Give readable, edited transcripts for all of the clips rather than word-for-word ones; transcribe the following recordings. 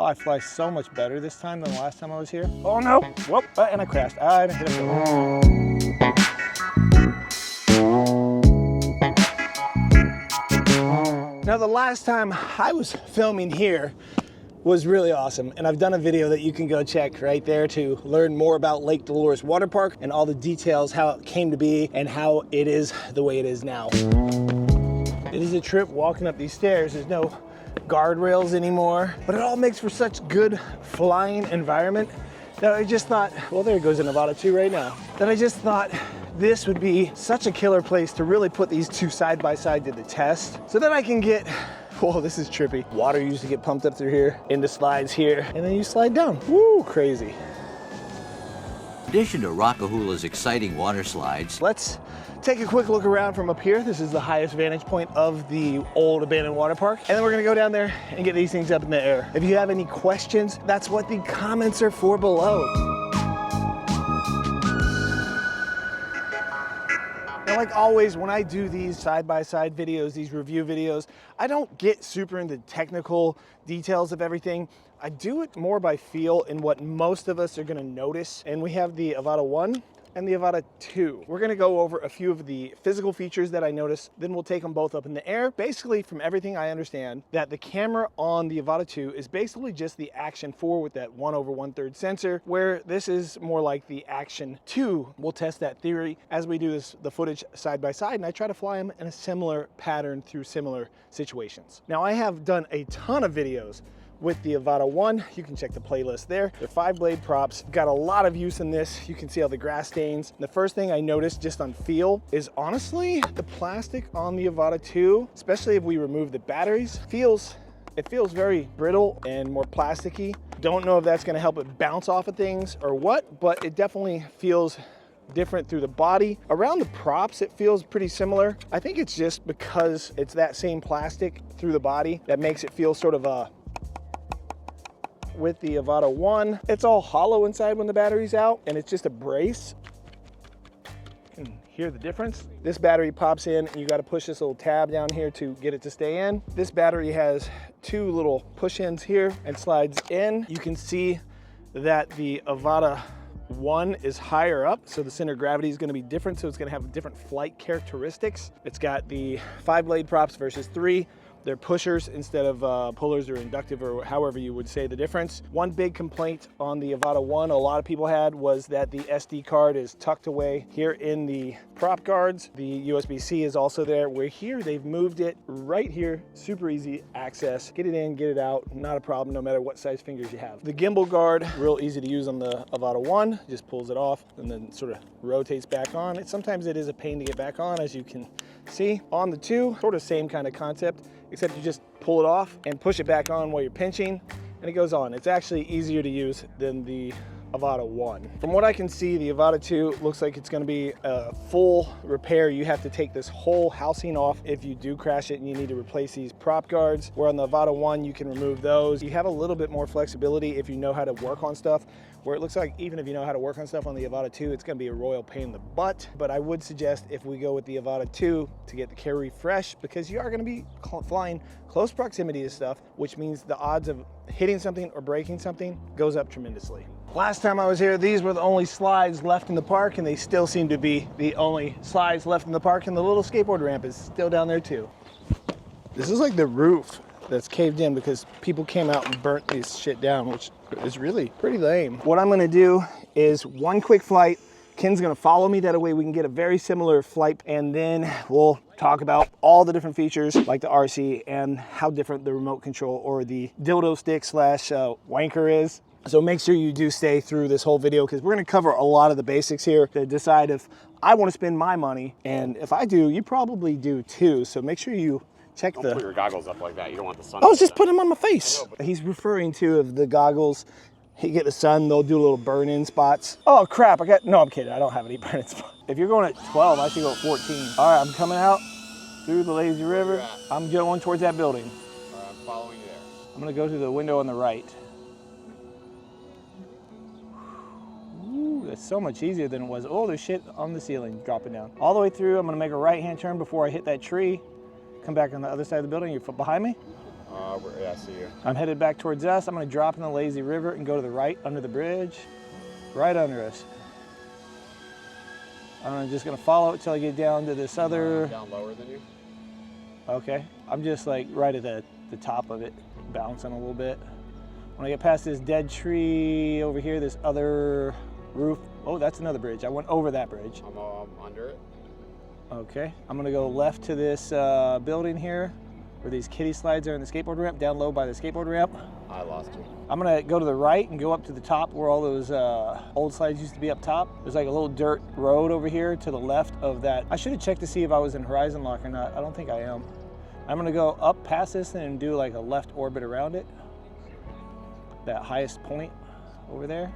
Oh, I fly so much better this time than the last time I was here. Oh no, whoop, and I crashed. I hit a pillar. Now the last time I was filming here was really awesome, and I've done a video that you can go check right there to learn more about Lake Dolores Water Park and all the details, how it came to be and how it is the way it is now. It is a trip walking up these stairs. There's no guardrails anymore, but it all makes for such good flying environment that I just thought, well, there goes an Avata 2 right now, that I just thought this would be such a killer place to really put these two side by side to the test so that I can get, whoa, this is trippy. Water used to get pumped up through here, into slides here, and then you slide down. Woo, crazy. In addition to Rockahula's exciting water slides, let's take a quick look around from up here. This is the highest vantage point of the old abandoned water park. And then we're gonna go down there and get these things up in the air. If you have any questions, that's what the comments are for below. Now, like always, when I do these side-by-side videos, these review videos, I don't get super into technical details of everything. I do it more by feel and what most of us are gonna notice. And we have the Avata 1 and the Avata 2. We're gonna go over a few of the physical features that I noticed, then we'll take them both up in the air. Basically, from everything I understand, that the camera on the Avata 2 is basically just the Action 4 with that 1/1/3 sensor, where this is more like the Action 2. We'll test that theory as we do the footage side by side, and I try to fly them in a similar pattern through similar situations. Now, I have done a ton of videos with the Avata 1. You can check the playlist there. They're 5-blade props. Got a lot of use in this. You can see all the grass stains. The first thing I noticed just on feel is honestly the plastic on the Avata 2, especially if we remove the batteries, it feels very brittle and more plasticky. Don't know if that's gonna help it bounce off of things or what, but it definitely feels different through the body. Around the props, it feels pretty similar. I think it's just because it's that same plastic through the body that makes it feel sort of with the Avata 1, it's all hollow inside when the battery's out, and it's just a brace. You can hear the difference. This battery pops in, and you got to push this little tab down here to get it to stay in. This battery has two little push-ins here and slides in. You can see that the Avata 1 is higher up, so the center of gravity is going to be different, so it's going to have different flight characteristics. It's got the 5-blade props versus 3. They're pushers instead of pullers or inductive, or however you would say the difference. One big complaint on the Avata 1 a lot of people had was that the SD card is tucked away here in the prop guards. The USB-C is also there, where here they've moved it right here. Super easy access. Get it in, get it out, not a problem no matter what size fingers you have. The gimbal guard, real easy to use on the Avata 1. Just pulls it off and then sort of rotates back on. Sometimes it is a pain to get back on, as you can see. On the 2, sort of same kind of concept, except you just pull it off and push it back on while you're pinching, and it goes on. It's actually easier to use than the Avata 1. From what I can see, the Avata 2 looks like it's going to be a full repair. You have to take this whole housing off if you do crash it and you need to replace these prop guards, where on the Avata 1 you can remove those. You have a little bit more flexibility if you know how to work on stuff, where it looks like even if you know how to work on stuff on the Avata 2, it's going to be a royal pain in the butt. But I would suggest if we go with the Avata 2 to get the carry fresh, because you are going to be flying close proximity to stuff, which means the odds of hitting something or breaking something goes up tremendously. Last time I was here, these were the only slides left in the park, and they still seem to be the only slides left in the park, and the little skateboard ramp is still down there too. This is like the roof that's caved in because people came out and burnt this shit down, which is really pretty lame. What I'm gonna do is one quick flight. Ken's gonna follow me, that way we can get a very similar flight, and then we'll talk about all the different features like the RC and how different the remote control or the dildo stick slash wanker is. So make sure you do stay through this whole video, because we're gonna cover a lot of the basics here to decide if I wanna spend my money, and if I do, you probably do too. So make sure you check Don't put your goggles up like that. You don't want the sun. I was just putting them on my face. He's referring to the goggles. You get the sun, they'll do little burn-in spots. Oh crap, no, I'm kidding, I don't have any burn-in spots. If you're going at 12, I should go at 14. All right, I'm coming out through the lazy river. I'm going towards that building. All right, I'm following you there. I'm gonna go to the window on the right. Ooh, that's so much easier than it was. Oh, there's shit on the ceiling dropping down. All the way through, I'm gonna make a right-hand turn before I hit that tree. Come back on the other side of the building. You're behind me? Yeah, I see you. I'm headed back towards us. I'm gonna drop in the lazy river and go to the right under the bridge, right under us. I'm just gonna follow it till I get down to this other. Down lower than you? Okay, I'm just like right at the top of it, bouncing a little bit. When I get past this dead tree over here, this other roof. Oh, that's another bridge. I went over that bridge. I'm under it. Okay, I'm gonna go left to this building here, where these kiddie slides are in the skateboard ramp, down low by the skateboard ramp. I lost you. I'm gonna go to the right and go up to the top where all those old slides used to be up top. There's like a little dirt road over here to the left of that. I should have checked to see if I was in horizon lock or not. I don't think I am. I'm gonna go up past this and do like a left orbit around it. That highest point over there.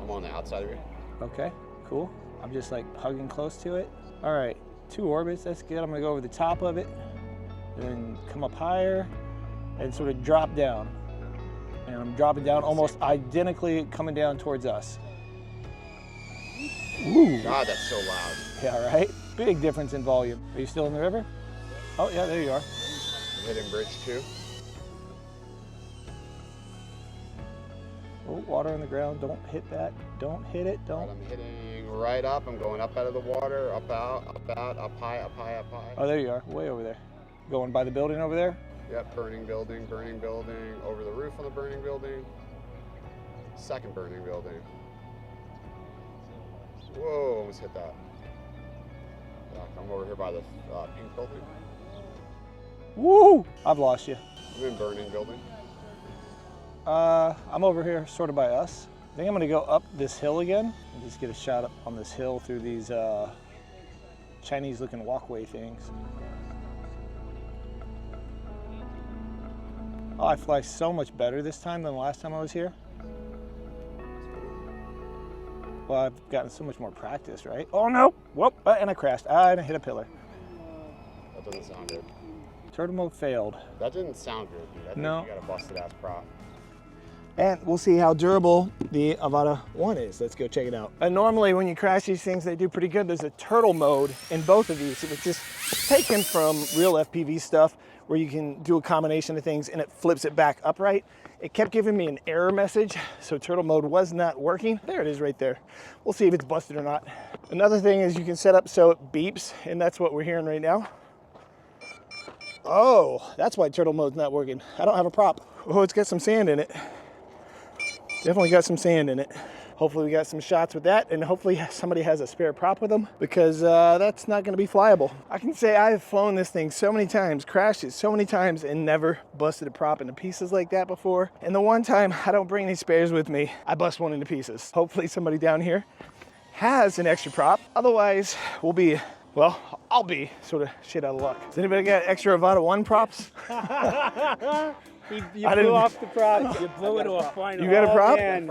I'm on the outside of you. Okay, cool. I'm just like hugging close to it. All right, 2 orbits, that's good. I'm gonna go over the top of it, and then come up higher and sort of drop down. And I'm dropping down almost identically coming down towards us. Ooh. God, that's so loud. Yeah, right? Big difference in volume. Are you still in the river? Oh yeah, there you are. I'm hitting bridge 2. Oh, water on the ground, don't hit that. Don't hit it, don't. I'm hitting right up. I'm going up out of the water, up out, up high, up high, up high. Oh, there you are, way over there. Going by the building over there? Yep, burning building, over the roof on the burning building. Second burning building. Whoa, almost hit that. I'm over here by the pink building. Woo! I've lost you. I'm in burning building. I'm over here sort of by us. I think I'm gonna go up this hill again and just get a shot up on this hill through these Chinese looking walkway things. Oh, I fly so much better this time than the last time I was here. Well, I've gotten so much more practice, right? Oh no! Whoop! And I crashed. And I hit a pillar. That doesn't sound good. Turtle mode failed. That didn't sound good, dude. I think No. you got a busted ass prop. And we'll see how durable the Avata 1 is. Let's go check it out. And normally when you crash these things, they do pretty good. There's a turtle mode in both of these, which is taken from real FPV stuff where you can do a combination of things and it flips it back upright. It kept giving me an error message, so turtle mode was not working. There it is right there. We'll see if it's busted or not. Another thing is you can set up so it beeps, and that's what we're hearing right now. Oh, that's why turtle mode's not working. I don't have a prop. Oh, it's got some sand in it. Definitely got some sand in it. Hopefully we got some shots with that, and hopefully somebody has a spare prop with them, because that's not gonna be flyable. I can say I've flown this thing so many times, crashed it so many times, and never busted a prop into pieces like that before. And the one time I don't bring any spares with me, I bust one into pieces. Hopefully somebody down here has an extra prop. Otherwise, we'll be, well, I'll be sort of shit out of luck. Does anybody got extra Avata 1 props? You blew off the prop. You blew it off. You got a prop? And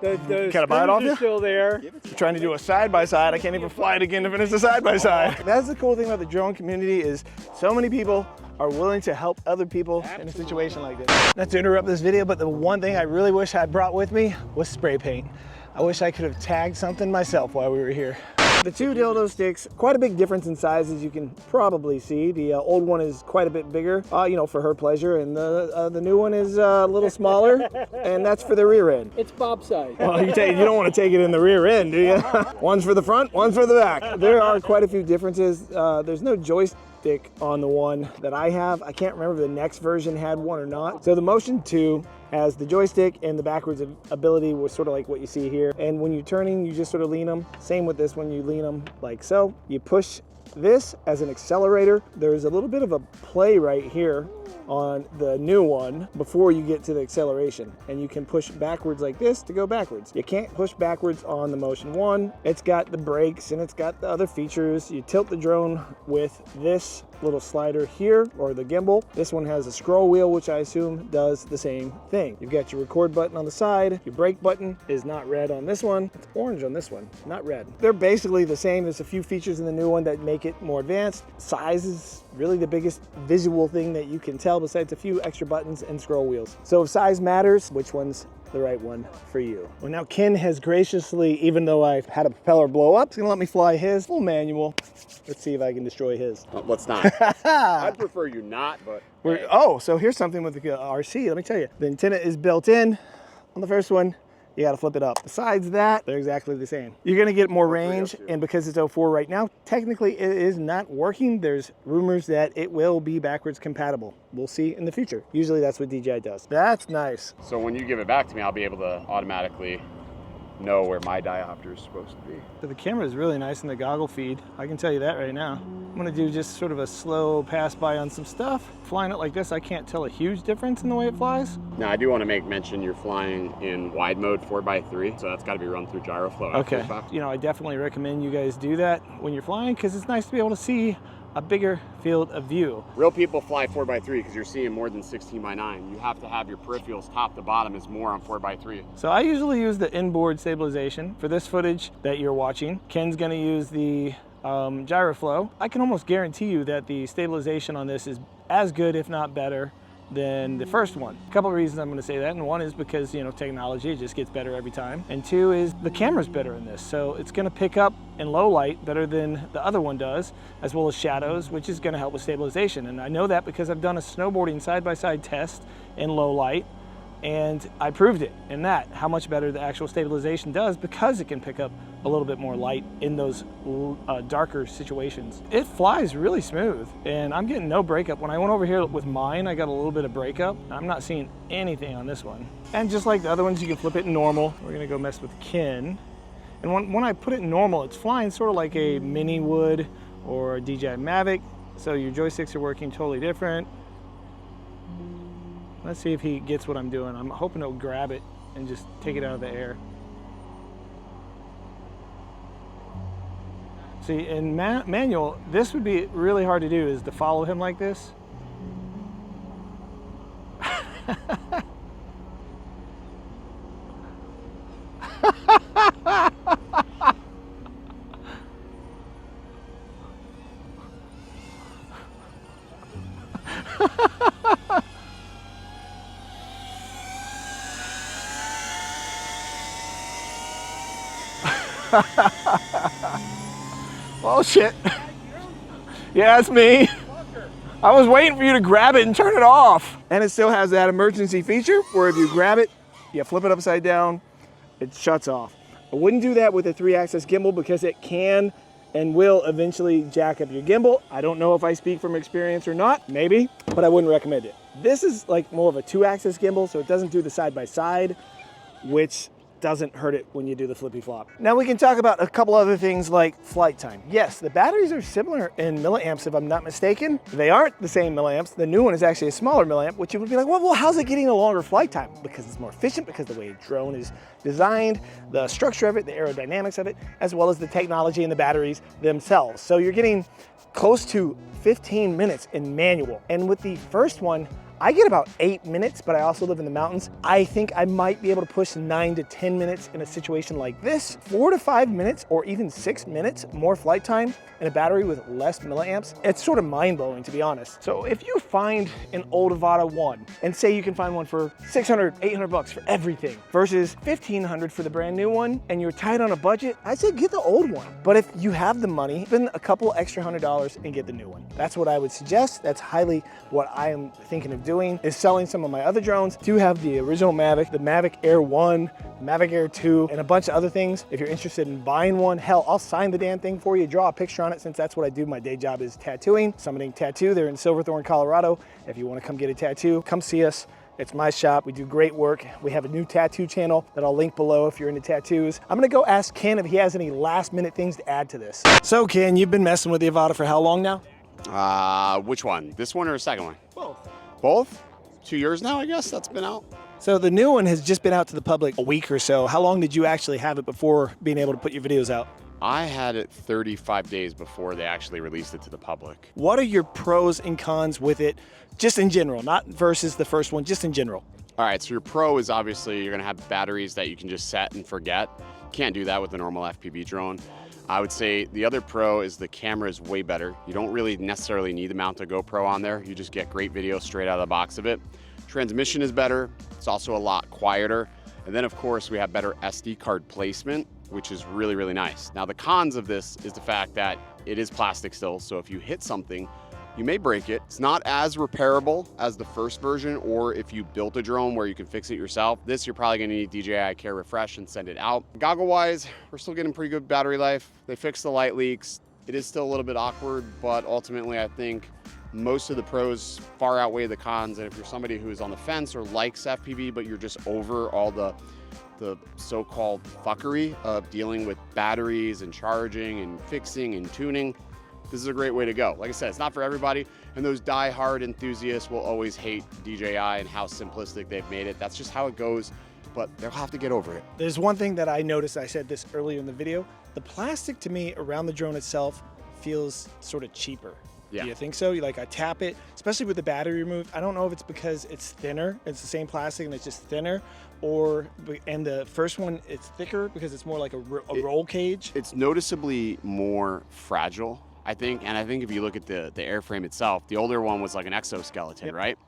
those Can I buy it off screws you? are still there. I'm trying to do a side-by-side. I can't even fly it again to finish the side-by-side. That's the cool thing about the drone community is so many people are willing to help other people in a situation like this. Not to interrupt this video, but the one thing I really wish I had brought with me was spray paint. I wish I could have tagged something myself while we were here. The 2 dildo sticks, quite a big difference in size, as you can probably see. The old one is quite a bit bigger, you know, for her pleasure, and the new one is a little smaller, and that's for the rear end. It's Bob size. Well, you don't want to take it in the rear end, do you? One's for the front, one's for the back. There are quite a few differences. There's no joystick on the one that I have. I can't remember if the next version had one or not. So the Motion 2 has the joystick, and the backwards ability was sort of like what you see here. And when you're turning, you just sort of lean them. Same with this one, you lean them like so. You push this as an accelerator. There's a little bit of a play right here on the new one before you get to the acceleration, and you can push backwards like this to go backwards. You can't push backwards on the Motion 1. It's got the brakes and it's got the other features. You tilt the drone with this little slider here, or the gimbal. This one has a scroll wheel, which I assume does the same thing. You've got your record button on the side. Your brake button is not red on this one. It's orange on this one, not red. They're basically the same. There's a few features in the new one that make it more advanced. Size is really the biggest visual thing that you can tell, besides a few extra buttons and scroll wheels. So if size matters, which one's the right one for you. Well, now Ken has graciously, even though I've had a propeller blow up, he's gonna let me fly his full manual. Let's see if I can destroy his. Let's not. I'd prefer you not, but. Hey. Oh, so here's something with the RC. Let me tell you, the antenna is built in on the first one. You gotta flip it up. Besides that, they're exactly the same. You're gonna get more range, and because it's 04 right now, technically it is not working. There's rumors that it will be backwards compatible. We'll see in the future. Usually that's what DJI does. That's nice. So when you give it back to me, I'll be able to automatically know where my diopter is supposed to be. So the camera is really nice in the goggle feed. I can tell you that right now. I'm gonna do just sort of a slow pass by on some stuff. Flying it like this, I can't tell a huge difference in the way it flies. Now I do want to make mention you're flying in wide mode 4x3, so that's got to be run through gyro flow. Okay, you know, I definitely recommend you guys do that when you're flying because it's nice to be able to see a bigger field of view. Real people fly 4x3 because you're seeing more than 16:9. You have to have your peripherals top to bottom is more on 4x3. So I usually use the inboard stabilization. For this footage that you're watching, Ken's gonna use the gyro flow. I can almost guarantee you that the stabilization on this is as good, if not better, than the first one. A couple of reasons I'm going to say that, and one is because, you know, technology, it just gets better every time, and two is the camera's better in this, so it's going to pick up in low light better than the other one does, as well as shadows, which is going to help with stabilization. And I know that because I've done a snowboarding side-by-side test in low light, and I proved it in that, how much better the actual stabilization does because it can pick up a little bit more light in those darker situations. It flies really smooth, and I'm getting no breakup. When I went over here with mine, I got a little bit of breakup. I'm not seeing anything on this one. And just like the other ones, you can flip it in normal. We're gonna go mess with Ken. And when I put it in normal, it's flying sort of like a Mini would or a DJI Mavic. So your joysticks are working totally different. Let's see if he gets what I'm doing. I'm hoping he'll grab it and just take it out of the air. See, in manual, this would be really hard to do, is to follow him like this. Oh shit. Yeah, it's me. I was waiting for you to grab it and turn it off. And it still has that emergency feature where if you grab it, you flip it upside down, it shuts off. I wouldn't do that with a 3-axis gimbal because it can and will eventually jack up your gimbal. I don't know if I speak from experience or not, maybe, but I wouldn't recommend it. This is like more of a 2-axis gimbal, so it doesn't do the side-by-side, which doesn't hurt it when you do the flippy flop. Now we can talk about a couple other things like flight time. Yes, the batteries are similar in milliamps if I'm not mistaken. They aren't the same milliamps. The new one is actually a smaller milliamp, which you would be like, well, how's it getting a longer flight time? Because it's more efficient, because the way a drone is designed, the structure of it, the aerodynamics of it, as well as the technology and the batteries themselves. So you're getting close to 15 minutes in manual. And with the first one, I get about 8 minutes, but I also live in the mountains. I think I might be able to push 9 to 10 minutes in a situation like this. 4 to 5 minutes or even 6 minutes more flight time in a battery with less milliamps. It's sort of mind-blowing, to be honest. So if you find an old Avata 1 and say you can find one for 600, 800 bucks for everything versus 1,500 for the brand new one and you're tight on a budget, I'd say get the old one. But if you have the money, spend a couple extra $100 and get the new one. That's what I would suggest. That's highly what I am thinking of doing, is selling some of my other drones. Do have the original Mavic, the Mavic Air 1, the Mavic Air 2, and a bunch of other things. If you're interested in buying one, hell, I'll sign the damn thing for you, draw a picture on it, since that's what I do. My day job is tattooing, Summoning Tattoo. They're in Silverthorne, Colorado. If you want to come get a tattoo, come see us. It's my shop. We do great work. We have a new tattoo channel that I'll link below if you're into tattoos. I'm gonna go ask Ken if he has any last minute things to add to this. So Ken, you've been messing with the Avata for how long now? Which one? This one or the second one? Both. Both? 2 years now, I guess that's been out. So the new one has just been out to the public a week or so. How long did you actually have it before being able to put your videos out? I had it 35 days before they actually released it to the public. What are your pros and cons with it, just in general, not versus the first one, just in general? All right, so your pro is obviously you're gonna have batteries that you can just set and forget. You can't do that with a normal FPV drone. I would say the other pro is the camera is way better. You don't really necessarily need to mount a GoPro on there. You just get great video straight out of the box of it. Transmission is better. It's also a lot quieter. And then of course we have better SD card placement, which is really, really nice. Now the cons of this is the fact that it is plastic still, so if you hit something, you may break it. It's not as repairable as the first version, or if you built a drone where you can fix it yourself. This, you're probably gonna need DJI Care refresh and send it out. Goggle-wise, we're still getting pretty good battery life. They fixed the light leaks. It is still a little bit awkward, but ultimately I think most of the pros far outweigh the cons. And if you're somebody who is on the fence or likes FPV, but you're just over all the so-called fuckery of dealing with batteries and charging and fixing and tuning, this is a great way to go. Like I said, it's not for everybody, and those die-hard enthusiasts will always hate DJI and how simplistic they've made it. That's just how it goes, but they'll have to get over it. There's one thing that I noticed, I said this earlier in the video, the plastic to me around the drone itself feels sort of cheaper. Yeah. Do you think so? I tap it, especially with the battery removed. I don't know if it's because it's thinner, it's the same plastic and it's just thinner, and the first one, it's thicker because it's more like a roll cage. It's noticeably more fragile, I think, and I think if you look at the airframe itself, the older one was like an exoskeleton, right?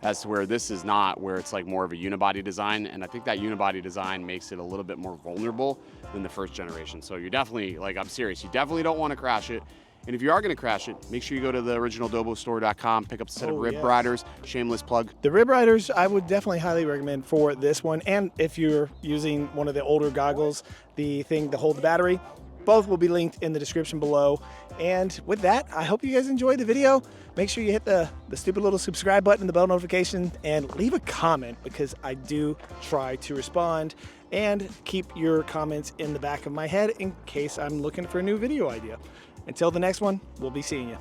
As to where this is not, where it's like more of a unibody design, and I think that unibody design makes it a little bit more vulnerable than the first generation. So you definitely, like, I'm serious, you definitely don't want to crash it. And if you are going to crash it, make sure you go to the originaldobostore.com, pick up a set of rib riders. Shameless plug. The rib riders, I would definitely highly recommend for this one. And if you're using one of the older goggles, the thing to hold the battery, both will be linked in the description below. And with that, I hope you guys enjoyed the video. Make sure you hit the stupid little subscribe button and the bell notification, and leave a comment, because I do try to respond and keep your comments in the back of my head in case I'm looking for a new video idea. Until the next one, we'll be seeing you.